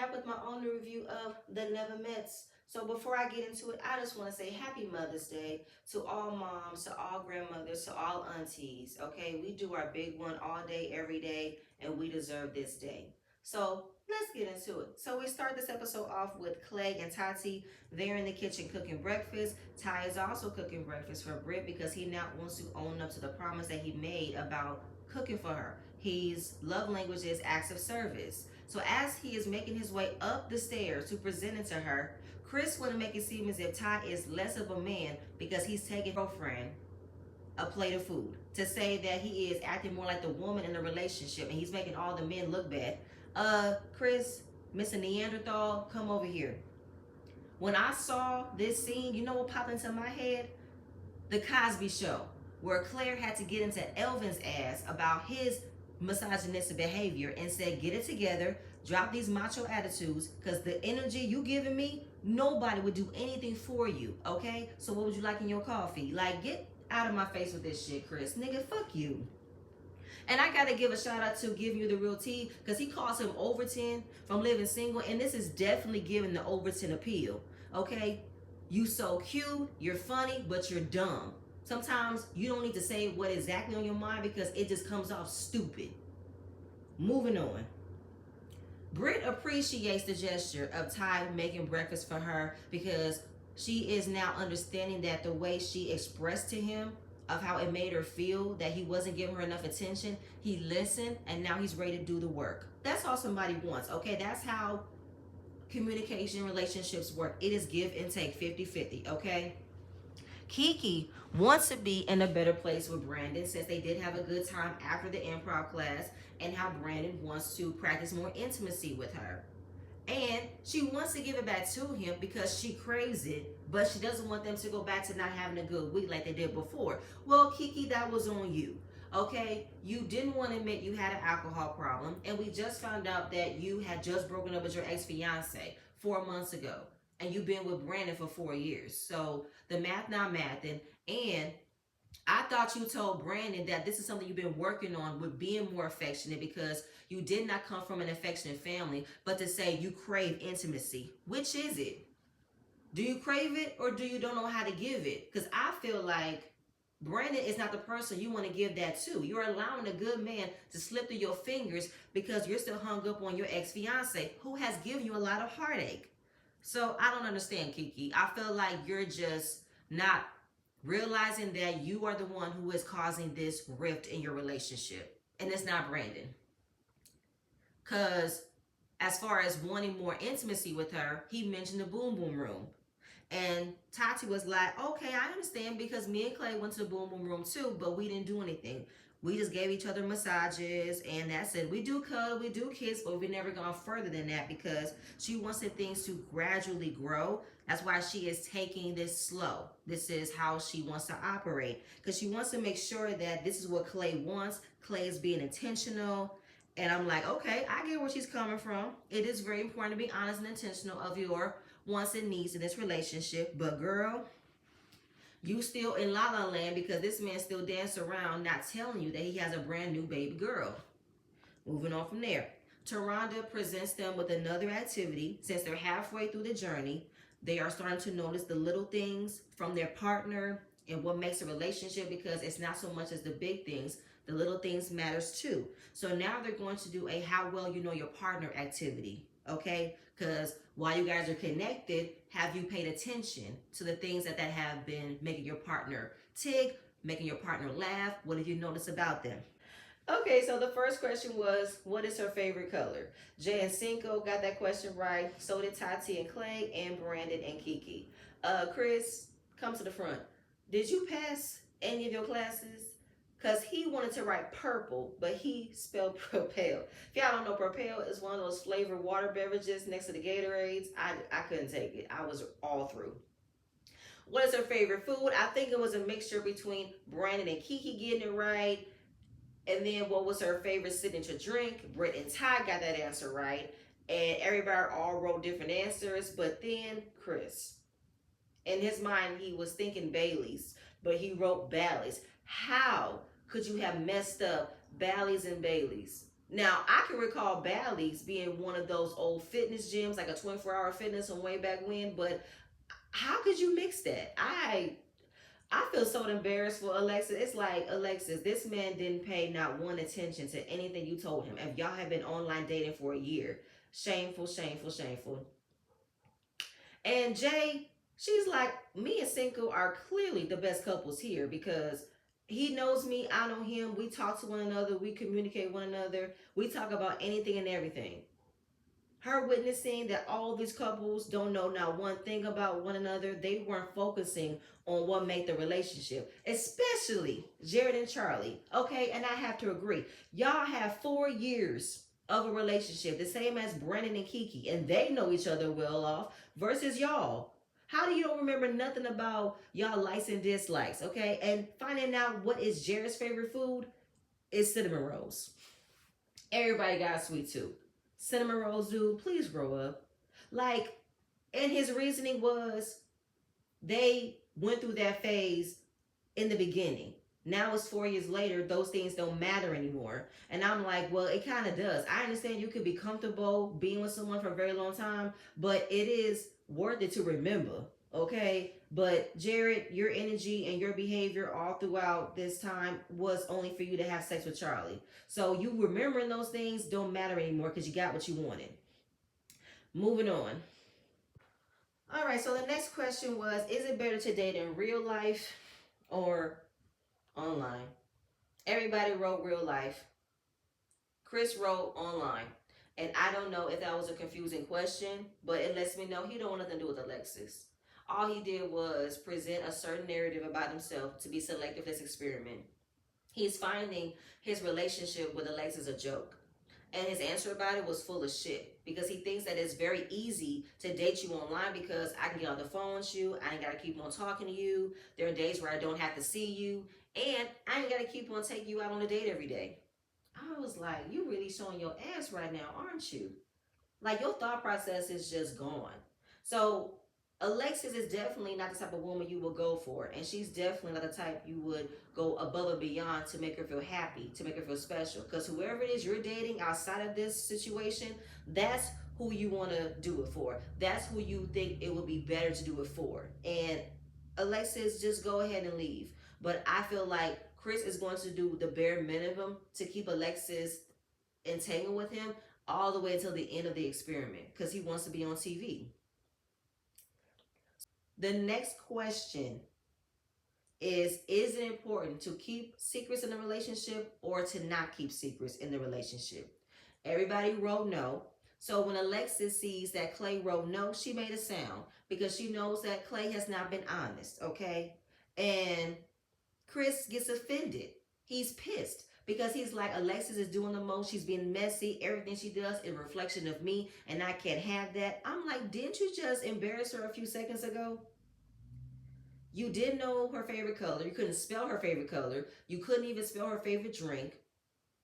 back with my own review of The Never Mets. So before I get into it, I just want to say Happy Mother's Day to all moms, to all grandmothers, to all aunties. Okay, we do our big one all day, every day, and we deserve this day. So let's get into it. So we start this episode off with Clay and Tati. They're in the kitchen cooking breakfast. Ty is also cooking breakfast for Britt because he now wants to own up to the promise that he made about cooking for her. His love language is acts of service. So as he is making his way up the stairs to present it to her, Chris want to make it seem as if Ty is less of a man because he's taking girlfriend a plate of food, to say that he is acting more like the woman in the relationship and he's making all the men look bad. Chris, Mr. Neanderthal, come over here. When I saw this scene, you know what popped into my head? The Cosby Show, where Claire had to get into Elvin's ass about his misogynistic behavior and said, get it together, drop these macho attitudes, because the energy you giving me, nobody would do anything for you, okay? So what would you like in your coffee? Like, get out of my face with this shit, Chris. Nigga, fuck you. And I gotta give a shout out to Giving You the Real Tea, because he calls him Overton from Living Single, and this is definitely giving the Overton appeal, okay? You so cute, you're funny, but you're dumb. Sometimes you don't need to say what exactly on your mind because it just comes off stupid. Moving on. Britt appreciates the gesture of Ty making breakfast for her because she is now understanding that the way she expressed to him of how it made her feel that he wasn't giving her enough attention, he listened and now he's ready to do the work. That's all somebody wants, okay? That's how communication relationships work. It is give and take 50-50, okay? Kiki wants to be in a better place with Brandon since they did have a good time after the improv class, and how Brandon wants to practice more intimacy with her. And she wants to give it back to him because she craves it, but she doesn't want them to go back to not having a good week like they did before. Well, Kiki, that was on you. Okay, you didn't want to admit you had an alcohol problem, and we just found out that you had just broken up with your ex-fiance 4 months ago, and you've been with Brandon for 4 years. So the math not mathing, and I thought you told Brandon that this is something you've been working on with being more affectionate because you did not come from an affectionate family, but to say you crave intimacy. Which is it? Do you crave it or do you don't know how to give it? Because I feel like Brandon is not the person you want to give that to. You're allowing a good man to slip through your fingers because you're still hung up on your ex-fiance who has given you a lot of heartache. So I don't understand, Kiki. I feel like you're just not realizing that you are the one who is causing this rift in your relationship. And it's not Brandon. Because as far as wanting more intimacy with her, he mentioned the boom boom room. And Tati was like, okay, I understand because me and Clay went to the boom boom room too, but we didn't do anything. We just gave each other massages and that's it. We do cuddle, we do kiss, but we've never gone further than that because she wants the things to gradually grow. That's why she is taking this slow. This is how she wants to operate because she wants to make sure that this is what Clay wants. Clay is being intentional. And I'm like, okay, I get where she's coming from. It is very important to be honest and intentional of your wants and needs in this relationship. But girl, you still in la la land because this man still dance around not telling you that he has a brand new baby girl. Moving on from there. Taronda presents them with another activity. Since they're halfway through the journey, they are starting to notice the little things from their partner and what makes a relationship because it's not so much as the big things. The little things matters too. So now they're going to do a how well you know your partner activity, okay? Because while you guys are connected, have you paid attention to the things that have been making your partner tick, making your partner laugh? What have you noticed about them? Okay, so the first question was, what is her favorite color? Jay and Cinco got that question right. So did Tati and Clay and Brandon and Kiki. Chris, come to the front. Did you pass any of your classes? Because he wanted to write purple, but he spelled Propel. If y'all don't know, Propel is one of those flavored water beverages next to the Gatorades. I couldn't take it. I was all through. What is her favorite food? I think it was a mixture between Brandon and Kiki getting it right. And then what was her favorite signature drink? Britt and Ty got that answer right. And everybody all wrote different answers. But then Chris, in his mind, he was thinking Bailey's, but he wrote Bally's. How could you have messed up Bally's and Bailey's? Now, I can recall Bally's being one of those old fitness gyms, like a 24-hour fitness from way back when, but how could you mix that? I feel so embarrassed for Alexis. It's like, Alexis, this man didn't pay not one attention to anything you told him. If y'all have been online dating for a year, shameful, shameful, shameful. And Jay, she's like, me and Cinco are clearly the best couples here because he knows me, I know him. We talk to one another, we communicate one another, we talk about anything and everything. Her witnessing that all these couples don't know not one thing about one another, they weren't focusing on what made the relationship, especially Jared and Charlie. Okay, and I have to agree, y'all have 4 years of a relationship, the same as Brennan and Kiki, and they know each other well off versus y'all. How do you don't remember nothing about y'all likes and dislikes? Okay, and finding out what is Jared's favorite food is cinnamon rolls. Everybody got a sweet tooth. Cinnamon rolls, dude, please grow up. Like, and his reasoning was they went through that phase in the beginning. Now it's 4 years later, those things don't matter anymore. And I'm like, well, it kind of does. I understand you could be comfortable being with someone for a very long time, but it is worth it to remember, okay? But Jared, your energy and your behavior all throughout this time was only for you to have sex with Charlie. So you remembering those things don't matter anymore because you got what you wanted. Moving on. All right, so the next question was, is it better to date in real life or online? Everybody wrote real life. Chris wrote online. And I don't know if that was a confusing question, but it lets me know he don't want nothing to do with Alexis. All he did was present a certain narrative about himself to be selective for this experiment. He's finding his relationship with Alexis a joke. And his answer about it was full of shit because he thinks that it's very easy to date you online because I can get on the phone with you. I ain't got to keep on talking to you. There are days where I don't have to see you. And I ain't got to keep on taking you out on a date every day. I was like, you really showing your ass right now, aren't you? Like your thought process is just gone. So Alexis is definitely not the type of woman you will go for, and she's definitely not the type you would go above and beyond to make her feel happy, to make her feel special. Because whoever it is you're dating outside of this situation, that's who you want to do it for. That's who you think it would be better to do it for. And Alexis, just go ahead and leave. But I feel like Chris is going to do the bare minimum to keep Alexis entangled with him all the way until the end of the experiment because he wants to be on TV. The next question is it important to keep secrets in a relationship or to not keep secrets in the relationship? Everybody wrote no. So when Alexis sees that Clay wrote no, she made a sound because she knows that Clay has not been honest, okay? And Chris gets offended. He's pissed because he's like, Alexis is doing the most. She's being messy. Everything she does is a reflection of me, and I can't have that. I'm like, didn't you just embarrass her a few seconds ago? You didn't know her favorite color. You couldn't spell her favorite color. You couldn't even spell her favorite drink.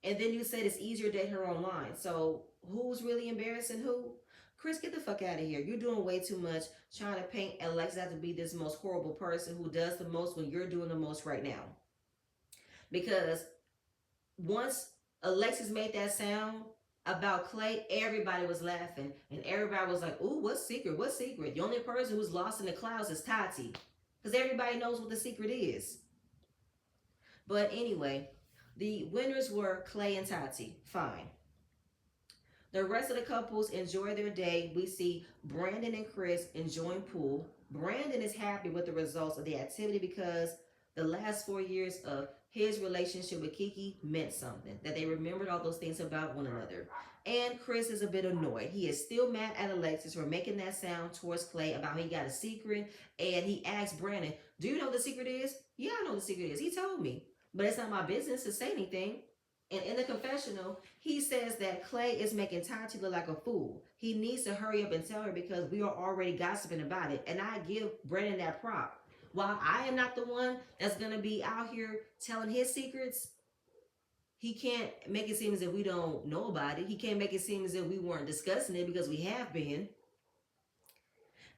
And then you said it's easier to date her online. So who's really embarrassing who? Chris, get the fuck out of here. You're doing way too much trying to paint Alexis out to be this most horrible person who does the most when you're doing the most right now. Because once Alexis made that sound about Clay, everybody was laughing. And everybody was like, ooh, what secret? What secret? The only person who's lost in the clouds is Tati. Because everybody knows what the secret is. But anyway, the winners were Clay and Tati. Fine. The rest of the couples enjoy their day. We see Brandon and Chris enjoying pool. Brandon is happy with the results of the activity because the last 4 years of his relationship with Kiki meant something, that they remembered all those things about one another. And Chris is a bit annoyed. He is still mad at Alexis for making that sound towards Clay about how he got a secret. And he asked Brandon, do you know what the secret is? Yeah, I know what the secret is. He told me. But it's not my business to say anything. And in the confessional, he says that Clay is making Tati look like a fool. He needs to hurry up and tell her because we are already gossiping about it. And I give Brandon that prop. While I am not the one that's going to be out here telling his secrets, he can't make it seem as if we don't know about it. He can't make it seem as if we weren't discussing it because we have been.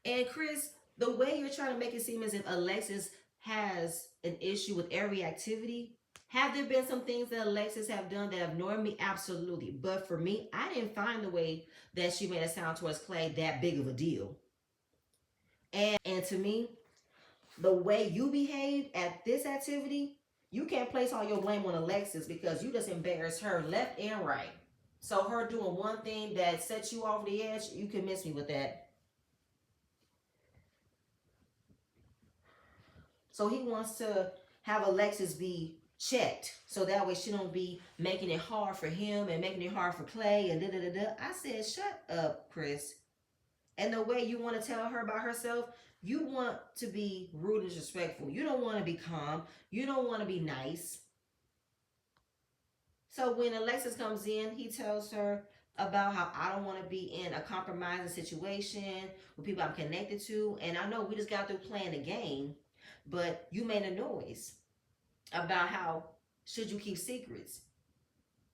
And Chris, the way you're trying to make it seem as if Alexis has an issue with every activity, Have there been some things that Alexis have done that have annoyed me? Absolutely. But for me, I didn't find the way that she made it sound towards Clay that big of a deal. And to me, the way you behaved at this activity, you can't place all your blame on Alexis because you just embarrassed her left and right. So her doing one thing that sets you off the edge, you can miss me with that. So he wants to have Alexis be checked so that way she don't be making it hard for him and making it hard for Clay and da da da da. I said, shut up, Chris. And the way you want to tell her about herself, you want to be rude and disrespectful. You don't want to be calm. You don't want to be nice. So when Alexis comes in, he tells her about how I don't want to be in a compromising situation with people I'm connected to. And I know we just got through playing the game, but you made a noise about how should you keep secrets.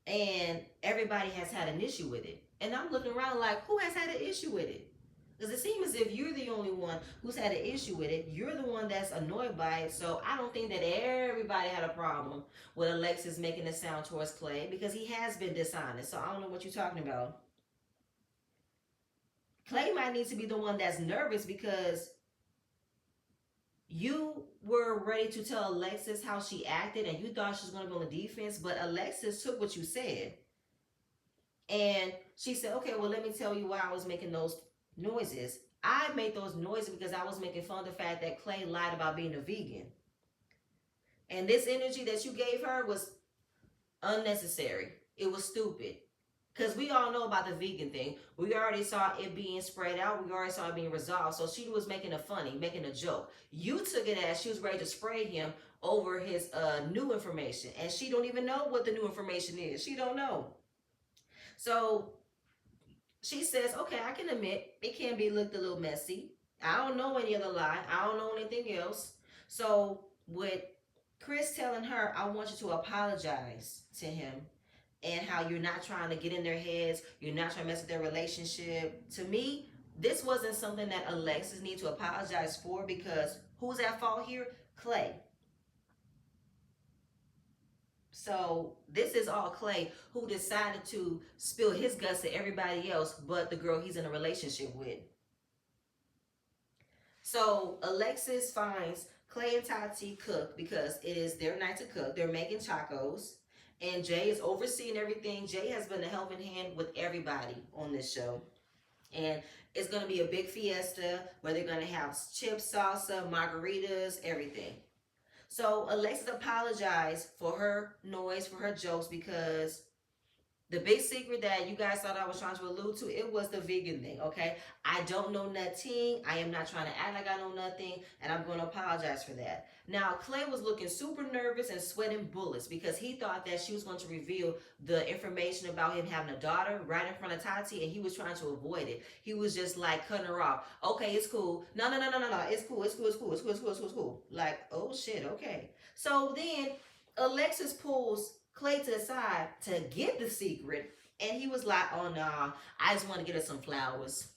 And everybody has had an issue with it. And I'm looking around like, who has had an issue with it? Because it seems as if you're the only one who's had an issue with it. You're the one that's annoyed by it. So I don't think that everybody had a problem with Alexis making a sound towards Clay because he has been dishonest. So I don't know what you're talking about. Clay might need to be the one that's nervous because you were ready to tell Alexis how she acted and you thought she was going to be on the defense, but Alexis took what you said. And she said, okay, well, let me tell you why I was making those noises. I made those noises because I was making fun of the fact that Clay lied about being a vegan. And this energy that you gave her was unnecessary. It was stupid. Because we all know about the vegan thing. We already saw it being spread out. We already saw it being resolved. So she was making a funny, making a joke. You took it as she was ready to spray him over his new information. And she don't even know what the new information is. She don't know. So she says, okay, I can admit it can be looked a little messy. I don't know any other lie. I don't know anything else. So with Chris telling her, I want you to apologize to him and how you're not trying to get in their heads, you're not trying to mess with their relationship. To me, this wasn't something that Alexis needs to apologize for because who's at fault here? Clay. So this is all Clay who decided to spill his guts to everybody else but the girl he's in a relationship with. So Alexis finds Clay and Tati cook because it is their night to cook. They're making tacos. And Jay is overseeing everything. Jay has been a helping hand with everybody on this show. And it's going to be a big fiesta where they're going to have chips, salsa, margaritas, everything. So Alexis apologized for her noise, for her jokes, because the big secret that you guys thought I was trying to allude to, it was the vegan thing, okay? I don't know nothing. I am not trying to act like I know nothing, and I'm going to apologize for that. Now, Clay was looking super nervous and sweating bullets because he thought that she was going to reveal the information about him having a daughter right in front of Tati, and he was trying to avoid it. He was just like cutting her off. Okay, it's cool. No, no, no, no, no, no. It's cool. It's cool. It's cool. It's cool. It's cool. It's cool. It's cool. Like, oh shit. Okay. So then Alexis pulls Clay to the side to get the secret, and he was like, oh nah, I just want to get her some flowers.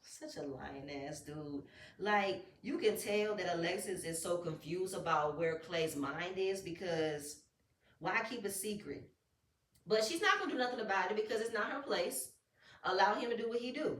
Such a lying ass dude. Like, you can tell that Alexis is so confused about where Clay's mind is because why keep a secret? But she's not gonna do nothing about it because it's not her place. Allow him to do what he do.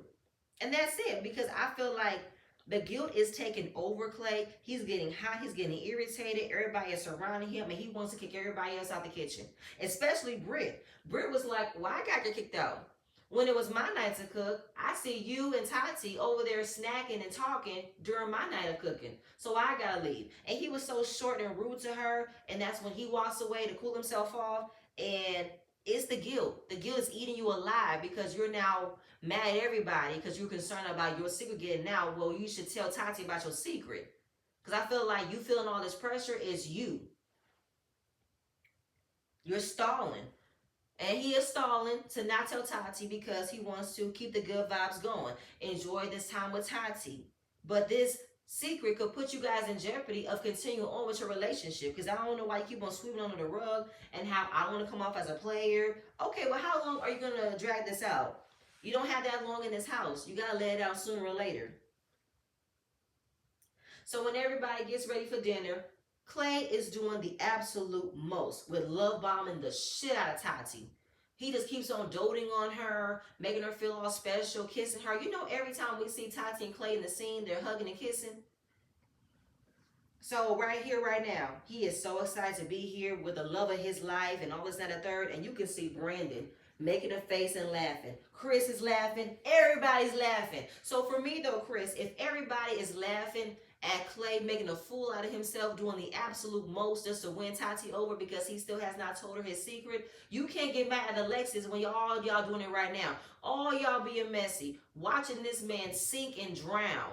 And that's it, because I feel like the guilt is taking over Clay. He's getting hot. He's getting irritated. Everybody is surrounding him, and he wants to kick everybody else out the kitchen, especially Britt. Britt was like, "Why I got you kicked out? When it was my night to cook, I see you and Tati over there snacking and talking during my night of cooking. So I gotta leave." And he was so short and rude to her, and that's when he walks away to cool himself off. And it's the guilt. The guilt is eating you alive because you're now mad at everybody because you're concerned about your secret getting out. Well, you should tell Tati about your secret. Because I feel like you feeling all this pressure is you. You're stalling. And he is stalling to not tell Tati because he wants to keep the good vibes going. Enjoy this time with Tati. But this secret could put you guys in jeopardy of continuing on with your relationship. Because I don't know why you keep on sweeping under the rug and how I want to come off as a player. Okay, well, how long are you going to drag this out? You don't have that long in this house. You got to let it out sooner or later. So when everybody gets ready for dinner, Clay is doing the absolute most with love bombing the shit out of Tati. He just keeps on doting on her, making her feel all special, kissing her. You know, every time we see Tati and Clay in the scene, they're hugging and kissing. So right here, right now, he is so excited to be here with the love of his life and all this and a third. And you can see Brandon making a face and laughing. Chris is laughing. Everybody's laughing. So for me though, Chris, if everybody is laughing at Clay making a fool out of himself, doing the absolute most just to win Tati over because he still has not told her his secret, you can't get mad at Alexis when y'all doing it right now. All y'all being messy, watching this man sink and drown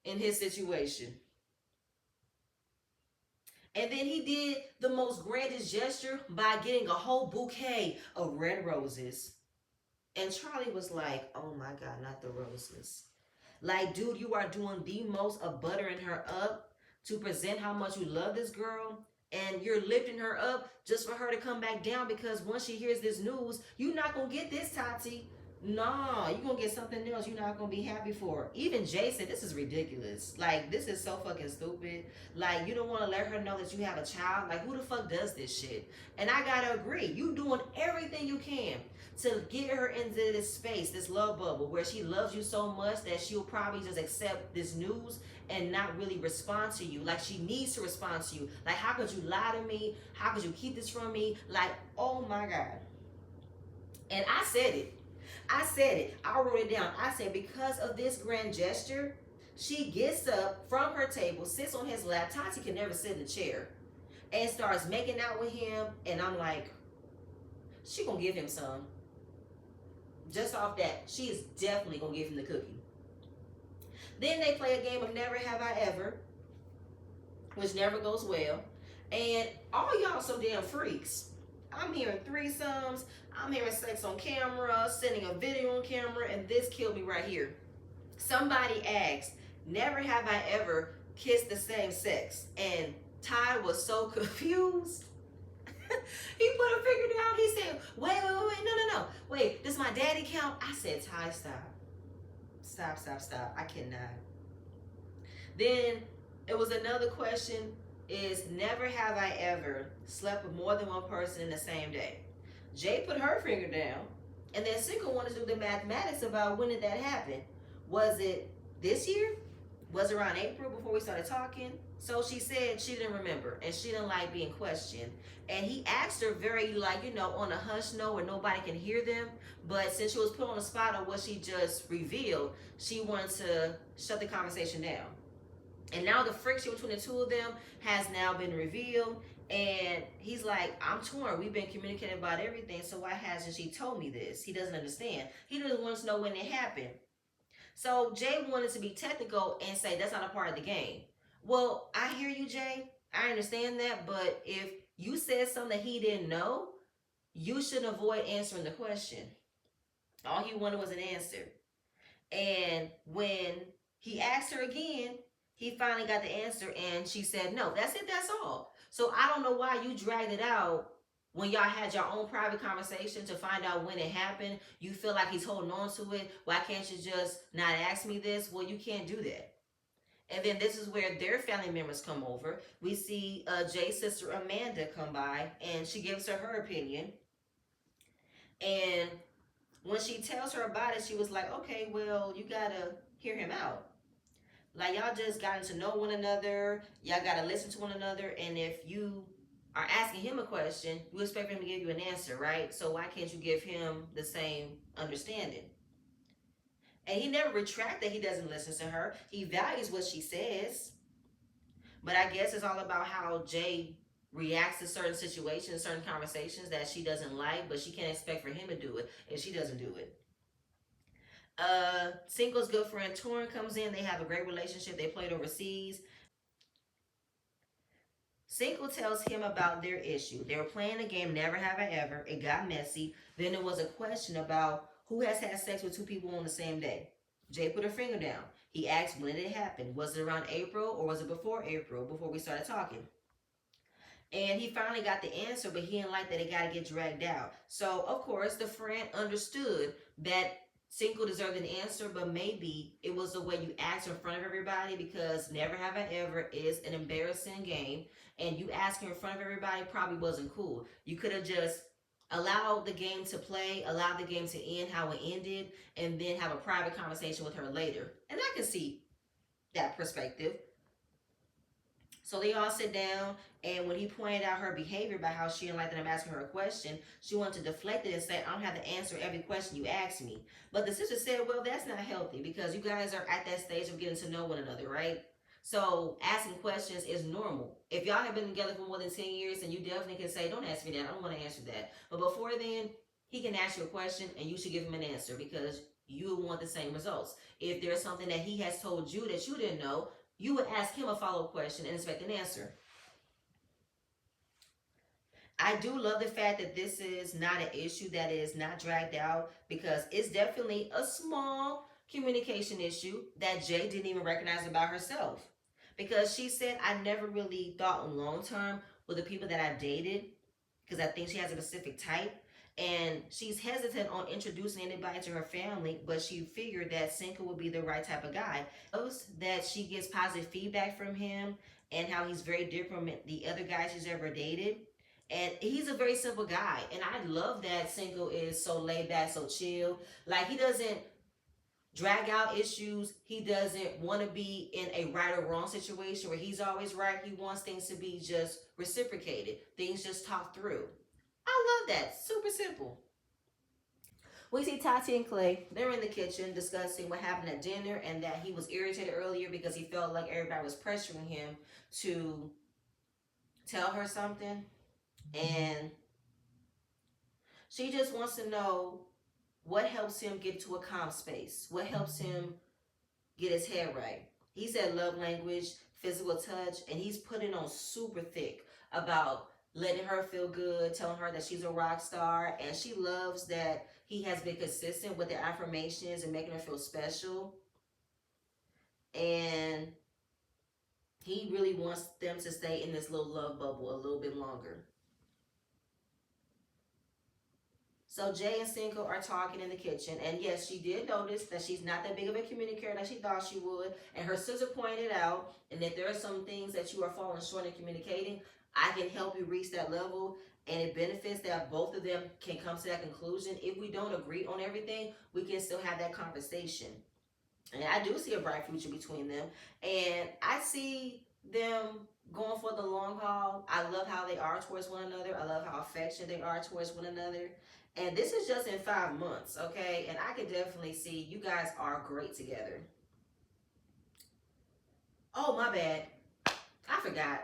in his situation. And then he did the most grandest gesture by getting a whole bouquet of red roses. And Charlie was like, oh my God, not the roses. Like, dude, you are doing the most of buttering her up to present how much you love this girl. And you're lifting her up just for her to come back down because once she hears this news, you're not going to get this, Tati. Nah, you're going to get something else you're not going to be happy for. Even Jay said, this is ridiculous. Like, this is so fucking stupid. Like, you don't want to let her know that you have a child. Like, who the fuck does this shit? And I got to agree. You doing everything you can to get her into this space, this love bubble, where she loves you so much that she'll probably just accept this news and not really respond to you. Like, she needs to respond to you. Like, how could you lie to me? How could you keep this from me? Like, oh my God. And I said it. I said it. I wrote it down. I said, because of this grand gesture, she gets up from her table, sits on his lap. Tati can never sit in a chair, and starts making out with him. And I'm like, she gonna give him some. Just off that, she is definitely gonna give him the cookie. Then they play a game of Never Have I Ever, which never goes well. And all y'all some damn freaks. I'm hearing threesomes. I'm hearing sex on camera, sending a video on camera, and this killed me right here. Somebody asked, never have I ever kissed the same sex. And Ty was so confused. He put a finger down. He said, wait, no. Wait, does my daddy count? I said, Ty, stop. I cannot. Then it was another question is never have I ever slept with more than one person in the same day. Jay put her finger down, and then Cinco wanted to do the mathematics about when did that happen. Was it this year? Was it around April before we started talking? So she said she didn't remember, and she didn't like being questioned. And he asked her very, like, on a hush note where nobody can hear them. But since she was put on the spot on what she just revealed, she wanted to shut the conversation down. And now the friction between the two of them has now been revealed. And he's like, I'm torn. We've been communicating about everything. So why hasn't she told me this? He doesn't understand. He doesn't want to know when it happened. So Jay wanted to be technical and say that's not a part of the game. Well, I hear you, Jay. I understand that. But if you said something that he didn't know, you should avoid answering the question. All he wanted was an answer. And when he asked her again, he finally got the answer and she said no. That's it, that's all. So I don't know why you dragged it out when y'all had your own private conversation to find out when it happened. You feel like he's holding on to it. Why can't you just not ask me this? Well, you can't do that. And then this is where their family members come over. We see Jay's sister Amanda come by and she gives her opinion. And when she tells her about it, she was like, okay, well, you gotta hear him out. Like, y'all just gotten to know one another. Y'all gotta listen to one another. And if you are asking him a question, you expect him to give you an answer, right? So why can't you give him the same understanding? And he never retracted he doesn't listen to her. He values what she says. But I guess it's all about how Jay reacts to certain situations, certain conversations that she doesn't like, but she can't expect for him to do it if she doesn't do it. Single's good friend Torrin comes in. They have a great relationship. They played overseas. Single tells him about their issue. They were playing a game, Never Have I Ever. It got messy. Then there was a question about who has had sex with two people on the same day. Jay put her finger down. He asked when did it happen. Was it around April or was it before April, before we started talking? And he finally got the answer, but he didn't like that it got to get dragged out. So, of course, the friend understood that Cinco deserved an answer, but maybe it was the way you asked in front of everybody, because Never Have I Ever is an embarrassing game, and you asking in front of everybody probably wasn't cool. You could have just allowed the game to play, allowed the game to end how it ended, and then have a private conversation with her later. And I can see that perspective. So they all sit down, and when he pointed out her behavior by how she didn't like that I'm asking her a question, she wanted to deflect it and say, I don't have to answer every question you ask me. But the sister said, well, that's not healthy, because you guys are at that stage of getting to know one another, right? So asking questions is normal. If y'all have been together for more than 10 years, then you definitely can say, don't ask me that. I don't want to answer that. But before then, he can ask you a question and you should give him an answer, because you want the same results. If there's something that he has told you that you didn't know, you would ask him a follow-up question and expect an answer. I do love the fact that this is not an issue that is not dragged out, because it's definitely a small communication issue that Jay didn't even recognize about herself. Because she said, I never really thought long term with the people that I dated, because I think she has a specific type. And she's hesitant on introducing anybody to her family, but she figured that Cinco would be the right type of guy. Knows that she gets positive feedback from him, and how he's very different from the other guys she's ever dated. And he's a very simple guy. And I love that Cinco is so laid back, so chill. Like, he doesn't drag out issues. He doesn't want to be in a right or wrong situation where he's always right. He wants things to be just reciprocated, things just talked through. I love that. Super simple. We see Tati and Clay. They're in the kitchen discussing what happened at dinner, and that he was irritated earlier because he felt like everybody was pressuring him to tell her something. And she just wants to know what helps him get to a calm space, what helps him get his head right. He said love language, physical touch, and he's putting on super thick about letting her feel good, telling her that she's a rock star, and she loves that he has been consistent with their affirmations and making her feel special. And he really wants them to stay in this little love bubble a little bit longer. So Jay and Cinco are talking in the kitchen, and yes, she did notice that she's not that big of a communicator like she thought she would. And her sister pointed out, and if there are some things that you are falling short in communicating, I can help you reach that level. And it benefits that both of them can come to that conclusion. If we don't agree on everything, we can still have that conversation. And I do see a bright future between them. And I see them going for the long haul. I love how they are towards one another. I love how affectionate they are towards one another. And this is just in 5 months, okay? And I can definitely see you guys are great together. Oh, my bad. I forgot.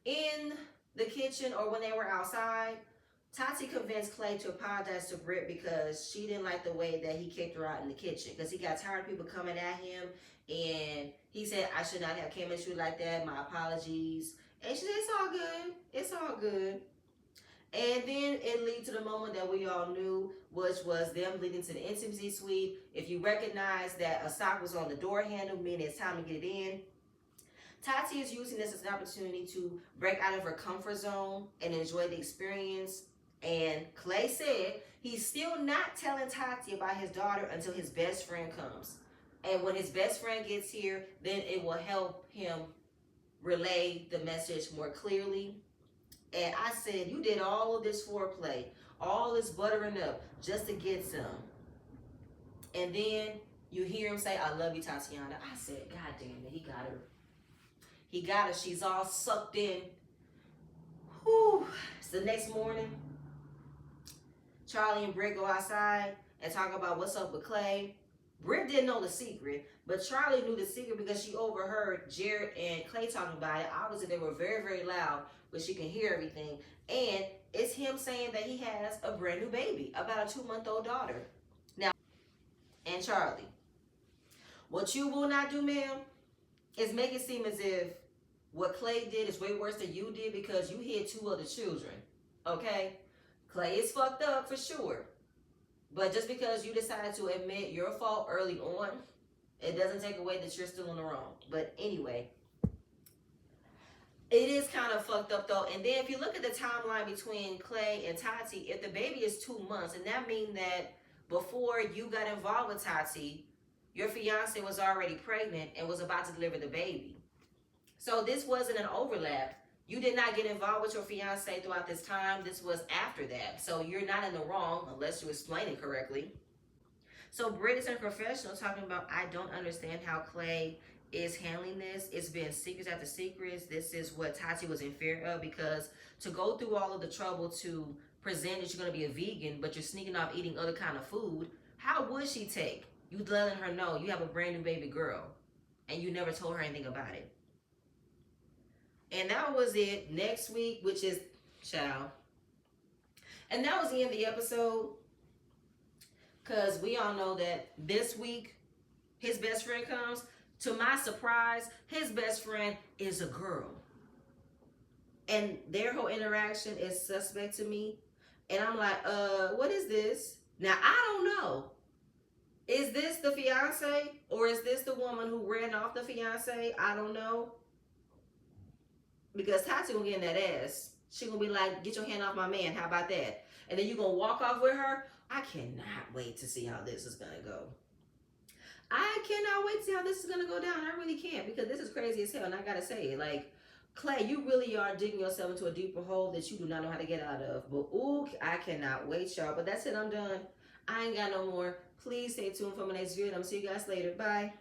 In the kitchen, or when they were outside, Tati convinced Clay to apologize to Britt because she didn't like the way that he kicked her out in the kitchen, because he got tired of people coming at him, and he said, I should not have came at you like that. My apologies. And she said, it's all good. It's all good. And then it leads to the moment that we all knew, which was them leading to the intimacy suite. If you recognize that a sock was on the door handle, meaning it's time to get it in, Tati is using this as an opportunity to break out of her comfort zone and enjoy the experience. And Clay said he's still not telling Tati about his daughter until his best friend comes. And when his best friend gets here, then it will help him relay the message more clearly. And I said, you did all of this foreplay, all this buttering up just to get some. And then you hear him say, I love you, Tatiana. I said, God damn it, he got her. He got her. She's all sucked in. Whew. It's the next morning. Charlie and Britt go outside and talk about what's up with Clay. Britt didn't know the secret, but Charlie knew the secret because she overheard Jared and Clay talking about it. Obviously, they were very, very loud, but she can hear everything. And it's him saying that he has a brand new baby, about a 2-month-old daughter. Now, and Charlie, what you will not do, ma'am, is make it seem as if what Clay did is way worse than you did, because you hid 2 other children, okay? Clay is fucked up for sure. But just because you decided to admit your fault early on, it doesn't take away that you're still in the wrong. But anyway, it is kind of fucked up though. And then if you look at the timeline between Clay and Tati, if the baby is 2 months, and that means that before you got involved with Tati, your fiance was already pregnant and was about to deliver the baby. So this wasn't an overlap. You did not get involved with your fiance throughout this time. This was after that. So you're not in the wrong unless you explain it correctly. So Britt is unprofessional talking about, I don't understand how Clay is handling this. It's been secrets after secrets. This is what Tati was in fear of, because to go through all of the trouble to present that you're going to be a vegan, but you're sneaking off eating other kind of food, how would she take? You letting her know you have a brand new baby girl and you never told her anything about it. And that was it. Next week, which is child. And that was the end of the episode. Because we all know that this week, his best friend comes. To my surprise, his best friend is a girl. And their whole interaction is suspect to me. And I'm like, what is this? Now, I don't know. Is this the fiance? Or is this the woman who ran off the fiance? I don't know. Because Tati gonna get in that ass. She gonna be like, get your hand off my man. How about that? And then you gonna walk off with her? I cannot wait to see how this is gonna go. I cannot wait to see how this is gonna go down. I really can't, because this is crazy as hell. And I gotta say, like, Clay, you really are digging yourself into a deeper hole that you do not know how to get out of. But ooh, I cannot wait, y'all. But that's it. I'm done. I ain't got no more. Please stay tuned for my next video. I'm gonna see you guys later. Bye.